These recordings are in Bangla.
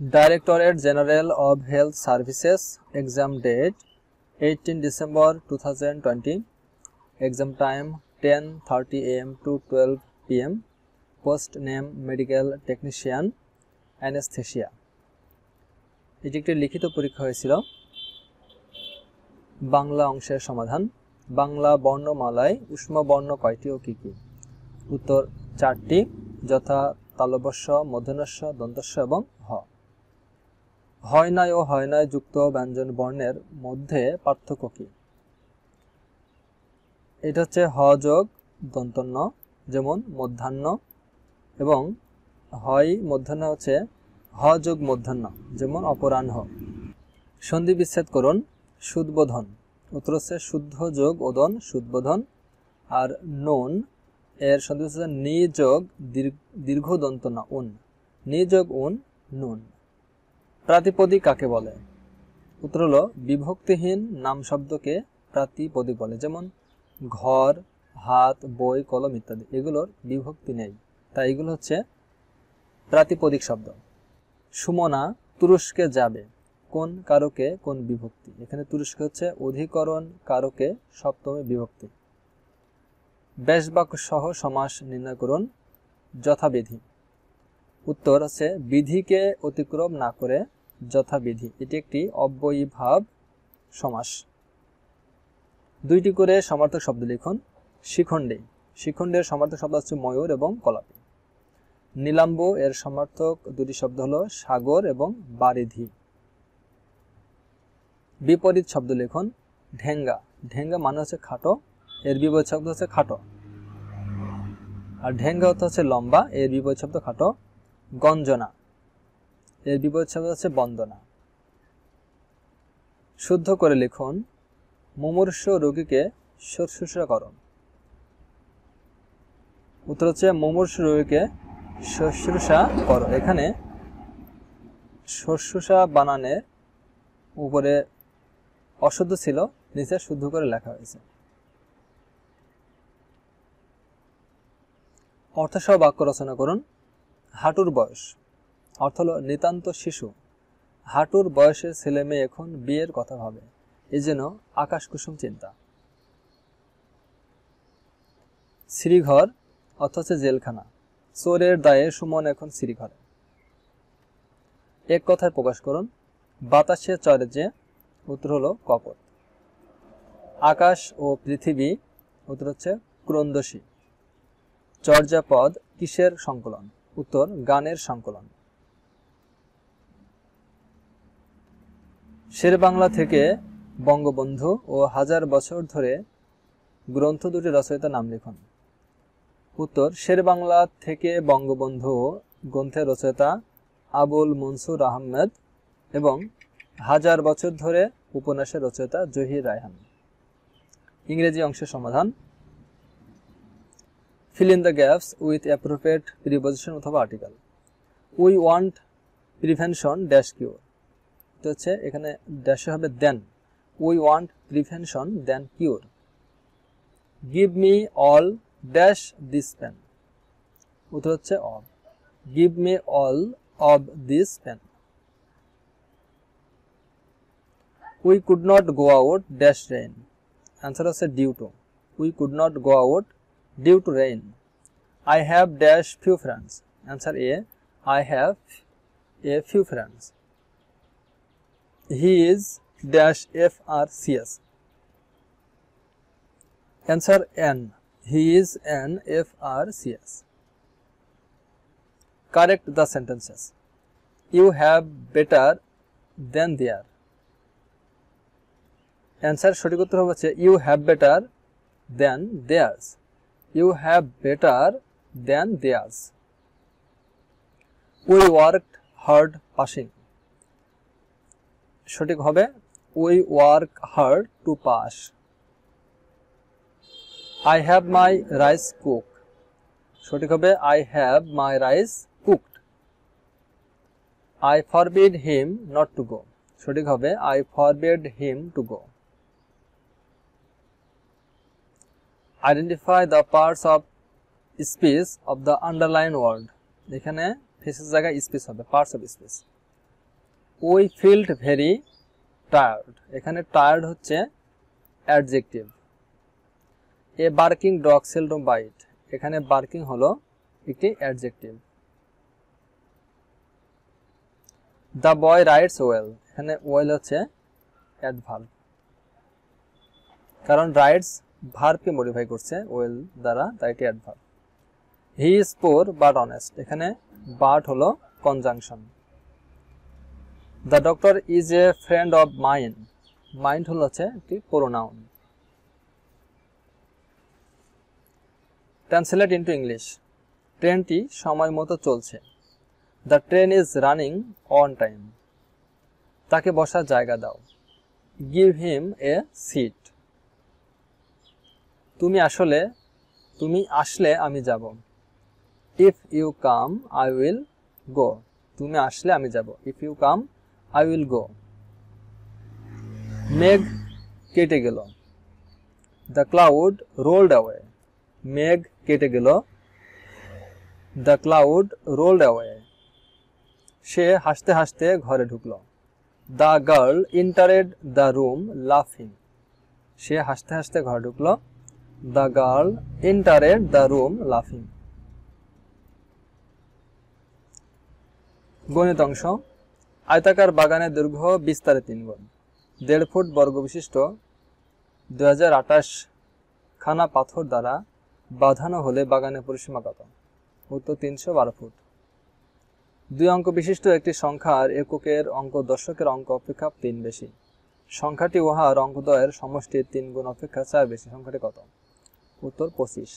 Directorate General of Health Services, exam date 18 December 2020, exam time 10:30 am to 12 pm, post name medical technician, anesthesia। এটি একটি লিখিত পরীক্ষা হয়েছিল। বাংলা অংশের সমাধান। বাংলা বর্ণমালায় উষ্ম বর্ণ কয়টি ও কি কি? উত্তর 4টি, যথা তালব্য, মূর্ধন্য, দন্তস্ব এবং হ। হয় নয় ও হয় নয় যুক্ত ব্যঞ্জন বর্ণের মধ্যে পার্থক্য কি? এটা হচ্ছে হ যোগ দন্তন্য, যেমন মধ্যাহ্ন, এবং হয় মধ্যাহ্ন হচ্ছে হ যোগ মধ্যাহ্ন, যেমন অপরাহ্ন। সন্ধি বিচ্ছেদ করুন। সুদবোধন, উত্তর হচ্ছে শুদ্ধ যোগ ওদন, সুদবোধন। আর নুন এর সন্ধি হচ্ছে নি যোগ দীর্ঘ দন্তন্য উন, নি যোগ উন, নুন। প্রাতিপদিক কাকে বলে? উত্তর হলো বিভক্তিহীন নাম শব্দকে প্রাতিপদিক বলে, যেমন ঘর, হাত, বই, কলম ইত্যাদি। এগুলোর বিভক্তি নেই, তাই এগুলো হচ্ছে প্রাতিপদিক শব্দ। সুমনা তুরস্কে যাবে, কোন কারকে কোন বিভক্তি? এখানে তুরস্কে হচ্ছে অধিকরণ কারকে সপ্তমী বিভক্তি। ব্যাসবাক্য সহ সমাস নির্ণয় করুন। যথাবিধি, উত্তর আছে বিধিকে অতিক্রম না করে যথাবিধি। এটি একটি অব্যয়ীভাব সমাস। 2টি করে সমার্থক শব্দ লিখুন। শিখণ্ডী, শিখণ্ডের সমার্থক শব্দ হচ্ছে ময়ূর এবং কলাপী। নীলাম্ব এর সমার্থক 2টি শব্দ হলো সাগর এবং বারিধি। বিপরীত শব্দ লিখুন। ঢেঙ্গা, ঢেঙ্গা মানে হচ্ছে খাটো, এর বিপরীত শব্দ হচ্ছে খাটো। আর ঢেঙ্গা হচ্ছে লম্বা, এর বিপরীত শব্দ খাটো। গঞ্জনা, এর বিপরীত শব্দ হচ্ছে বন্দনা। শুদ্ধ করে লিখুন। মুমূর্ষু রোগীকে শুশ্রূষা করুন। উত্তর হচ্ছে মুমূর্ষু রোগীকে শুশ্রূষা করো। এখানে শুশ্রূষা বানানে উপরে অশুদ্ধ ছিল, নিচে শুদ্ধ করে লেখা হয়েছে। অর্থসহ বাক্য রচনা করুন। হাঁটুর বয়স, অর্থ হলো নিতান্ত শিশু। হাঁটুর বয়সের ছেলে মেয়ে এখন বিয়ের কথা ভাবে, এই যেন আকাশ কুসুম চিন্তা। শ্রীঘর অর্থ হচ্ছে জেলখানা। চোরের দায়ে সুমন এখন শ্রীঘরে। এক কথায় প্রকাশ করুন। বাতাসে চড়ে যে, উত্তর হলো কপট। আকাশ ও পৃথিবী, উত্তর হচ্ছে ক্রন্দসী। চর্যাপদ কিসের সংকলন? উত্তর গানের সংকলন। শেরেবাংলা থেকে বঙ্গবন্ধু ও হাজার বছর ধরে গ্রন্থ 2টি রচয়িতার নাম লিখুন। উত্তর শেরেবাংলা থেকে বঙ্গবন্ধু গ্রন্থের রচয়িতা আবুল মনসুর আহমেদ এবং হাজার বছর ধরে উপন্যাসের রচয়িতা জহির রায়হান। ইংরেজি অংশের সমাধান। Fill in the gaps with appropriate preposition অথবা article. We want prevention dash cure, এটা হচ্ছে এখানে ড্যাশে হবে then. We want prevention then cure. Give me all dash this pen, উত্তর হচ্ছে of. Give me all of this pen. We could not go out dash rain, answer হচ্ছে due to. We could not go out due to rain. I have dash few friends, answer A. I have a few friends. He is dash FRCS, answer N. He is an FRCS. Correct the sentences. You have better than their, answer সঠিক উত্তর হচ্ছে you have better than theirs. You have better than theirs. We worked hard passing, সঠিক হবে we work hard to pass. I have my rice cooked, সঠিক হবে I have my rice cooked. I forbid him not to go, সঠিক হবে I forbade him to go. Identify the parts of speech of the underlined word, এখানে ফেসের জায়গায় স্পেস হবে, parts of speech. We field very tired, এখানে টায়ার্ড হচ্ছে adjective. A barking dog seldom byte, এখানে বার্কিং হলো একটি adjective. The boy rides well, এখানে ওয়েল হচ্ছে অ্যাডভার্ব, কারণ রাইডস ভার্বকে মডিফাই করছে ওয়েল দ্বারা, তাই এটি adverb. He is poor but honest, এখানে বাট হলো conjunction. The doctor is a friend of mind, mind হলো হচ্ছে একটি প্রোনাউন। ট্রান্সলেট ইনটু ইংলিশ, ট্রেনটি সময় মতো চলছে। The train is running on time, তাকে বসার জায়গা দাও। গিভ হিম এ সিট, তুমি আসলে আমি যাব। If you come I will go, তুমি আসলে আমি যাব। If you come I will go. মেঘ কেটে গেল। দ্য ক্লাউড রোলড অ্যাওয়ে, মেঘ কেটে গেল। The cloud rolled away. সে হাসতে হাসতে ঘরে ঢুকলো। The girl entered the room লাফিং, সে হাসতে হাসতে ঘরে ঢুকলো। The girl entered the room লাফিং। গণিত অংশ। আয়তাকার বাগানের দৈর্ঘ্য বিস্তারে 3 গুণ। 1.5 ফুট বর্গ বিশিষ্ট 2028 খানা পাথর দ্বারা বাঁধানো হলে বাগানের পরিসীমা কত? উত্তর 312 ফুট। 2 অঙ্ক বিশিষ্ট একটি সংখ্যার এককের অঙ্ক দশকের অঙ্ক অপেক্ষা 3 বেশি। সংখ্যাটি উহার অঙ্কদ্বয়ের সমষ্টির 3 গুণ অপেক্ষা 4 বেশি। সংখ্যাটি কত? উত্তর 25।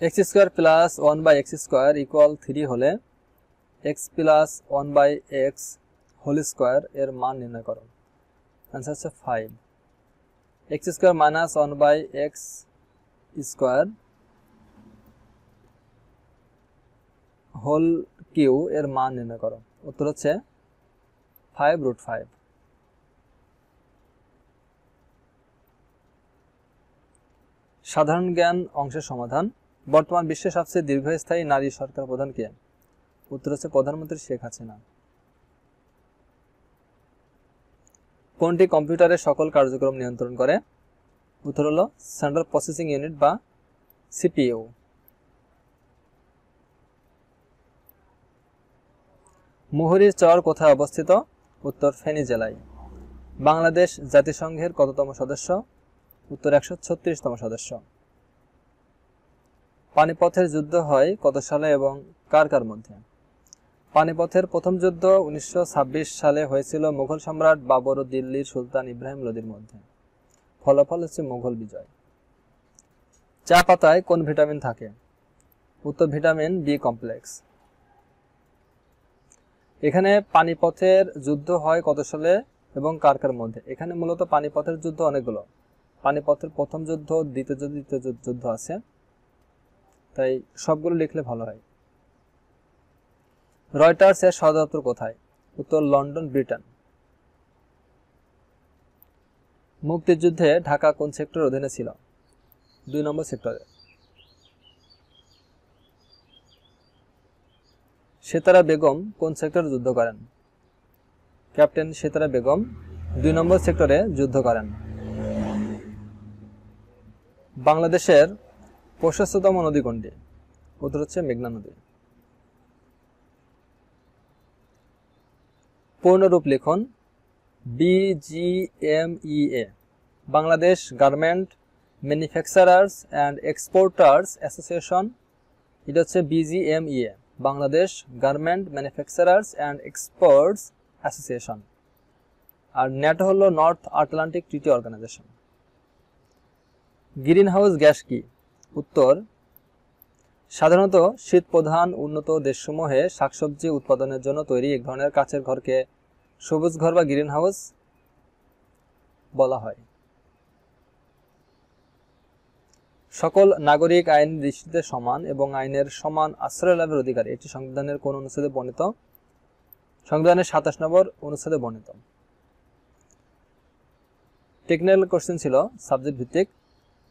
x square plus 1/x square equal 3 হলে x plus 1/x whole square এর মান নির্ণয় করো। आंसर হচ্ছে 5। x square minus 1/x square whole cube এর মান নির্ণয় করো। উত্তর হচ্ছে 5√5। সাধারণ জ্ঞান অংশের সমাধান। বর্তমান বিশ্বের সবচেয়ে দীর্ঘস্থায়ী নারী সরকার প্রধান কে? উত্তর হচ্ছে প্রধানমন্ত্রী শেখ হাসিনা। কোনটি কম্পিউটারের সকল কার্যক্রম নিয়ন্ত্রণ করে? উত্তর হলো সেন্ট্রাল প্রসেসিং ইউনিট বা সিপিইউ। মুহুরীর চর কোথায় অবস্থিত? উত্তর ফেনী জেলায়। বাংলাদেশ জাতিসংঘের কততম সদস্য? উত্তর 136তম সদস্য। পানিপথের যুদ্ধ হয় কত সালে এবং কার কার মধ্যে? পানিপথের প্রথম যুদ্ধ 1926 সালে হয়েছিল মুঘল সম্রাট বাবর ও দিল্লির সুলতান ইব্রাহিম লোদির মধ্যে। ফলাফল হচ্ছে মুঘল বিজয়। চা পাতায় কোন ভিটামিন থাকে? উত্তর ভিটামিন বি কমপ্লেক্স। এখানে পানিপথের যুদ্ধ হয় কত সালে এবং কার কার মধ্যে? এখানে মূলত পানিপথের যুদ্ধ অনেকগুলো। পানিপথের প্রথম যুদ্ধ, দ্বিতীয় যুদ্ধ আছে, তাই সবগুলো লিখলে ভালো হয়। রয়টার্স এর সদর দপ্তর কোথায়? উত্তর লন্ডন, ব্রিটেন। মুক্তিযুদ্ধে ঢাকা কোন সেক্টরের অধীনে ছিল? 2 নম্বর সেক্টরে। সেতারা বেগম কোন সেক্টরে যুদ্ধ করেন? ক্যাপ্টেন সেতারা বেগম 2 নম্বর সেক্টরে যুদ্ধ করেন। বাংলাদেশের প্রশস্ততম নদী কোনটি? উত্তর হচ্ছে মেঘনা নদী। পূর্ণরূপ লিখন। BGMEA, Bangladesh garment manufacturers and exporters association. এটা হচ্ছে BGMEA, Bangladesh garment manufacturers and exports association. আর ন্যাটো হলো North Atlantic treaty organisation. Greenhouse gas কি? উত্তর সাধারণত শীত প্রধান উন্নত দেশসমূহে শাকসবজি উৎপাদনের জন্য তৈরি এক ধরনের কাচের ঘরকে সবুজ ঘর বা গ্রিন হাউস বলা হয়। সকল নাগরিক আইন দৃষ্টিতে সমান এবং আইনের সমান আশ্রয় লাভের অধিকারী। এটি সংবিধানের কোন অনুচ্ছেদে বর্ণিত? সংবিধানের 27 নম্বর অনুচ্ছেদে বর্ণিত। টেকনিক্যাল কোশ্চেন ছিল সাবজেক্ট ভিত্তিক।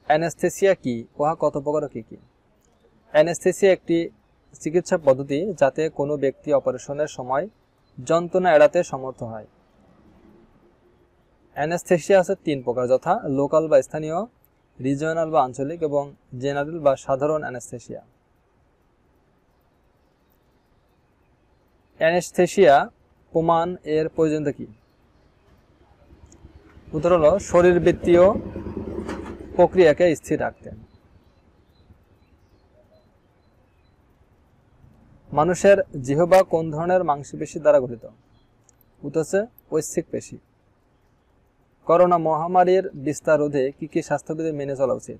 অ্যানেস্থেসিয়া কি? উহা কত প্রকার কি কি? অ্যানেস্থেসিয়া একটি চিকিৎসা পদ্ধতি যাতে কোনো ব্যক্তি অপারেশনের সময় যন্ত্রণা এড়াতে সমর্থ হয়। অ্যানেস্থেসিয়া আছে 3 প্রকার, যথা লোকাল বা স্থানীয়, রিজিওনাল বা আঞ্চলিক এবং জেনারেল বা সাধারণ অ্যানেস্থেসিয়া। অ্যানেস্থেসিয়া প্রমাণ এর প্রয়োজনীয়তা কি? উত্তর হলো শরীরবৃত্তীয় প্রক্রিয়াকে স্থির রাখতে। মানুষের জিহ্বা কোন ধরনের মাংসপেশি দ্বারা গঠিত? উত্তর হচ্ছে ঐচ্ছিক পেশি। করোনা মহামারীর বিস্তার রোধে কি কি স্বাস্থ্যবিধি মেনে চলা উচিত?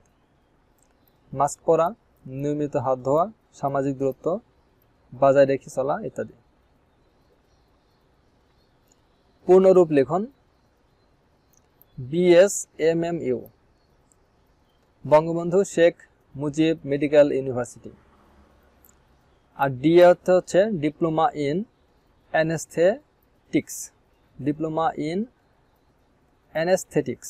মাস্ক পরা, নিয়মিত হাত ধোয়া, সামাজিক দূরত্ব বজায় রেখে চলা ইত্যাদি। পূর্ণরূপ লিখন। BSMMU Bangabandhu Sheikh Mujib medical university. আর ডি হচ্ছে diploma in anaesthetics. Diploma in অ্যানেস্থেটিক্স।